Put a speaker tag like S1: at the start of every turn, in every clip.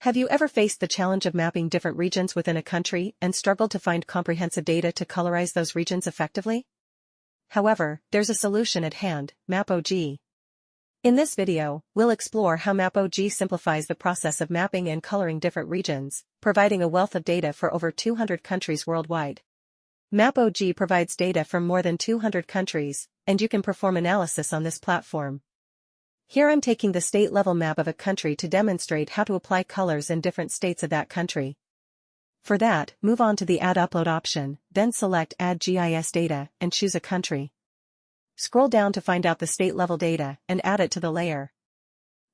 S1: Have you ever faced the challenge of mapping different regions within a country and struggled to find comprehensive data to colorize those regions effectively? However, there's a solution at hand, MAPOG. In this video, we'll explore how MAPOG simplifies the process of mapping and coloring different regions, providing a wealth of data for over 200 countries worldwide. MAPOG provides data from more than 200 countries, and you can perform analysis on this platform. Here I'm taking the state-level map of a country to demonstrate how to apply colors in different states of that country. For that, move on to the Add Upload option, then select Add GIS Data and choose a country. Scroll down to find out the state-level data and add it to the layer.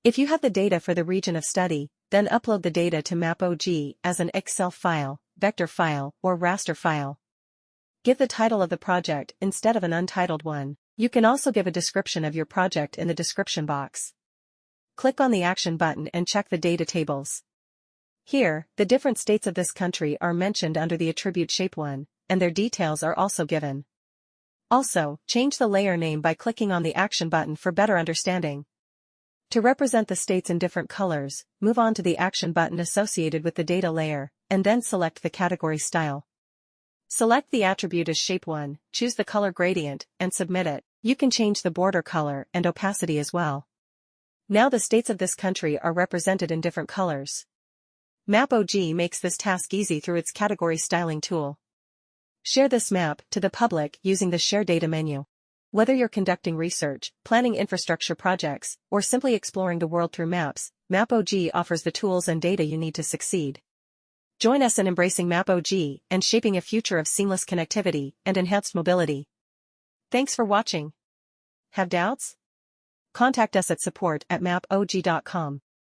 S1: If you have the data for the region of study, then upload the data to MAPOG as an Excel file, vector file, or raster file. Give the title of the project instead of an untitled one. You can also give a description of your project in the description box. Click on the Action button and check the data tables. Here, the different states of this country are mentioned under the attribute Shape 1, and their details are also given. Also, change the layer name by clicking on the Action button for better understanding. To represent the states in different colors, move on to the Action button associated with the data layer, and then select the category style. Select the attribute as Shape 1, choose the color gradient, and submit it. You can change the border color and opacity as well. Now the states of this country are represented in different colors. MAPOG makes this task easy through its category styling tool. Share this map to the public using the Share Data menu. Whether you're conducting research, planning infrastructure projects, or simply exploring the world through maps, MAPOG offers the tools and data you need to succeed. Join us in embracing MAPOG and shaping a future of seamless connectivity and enhanced mobility. Thanks for watching. Have doubts? Contact us at support@mapog.com.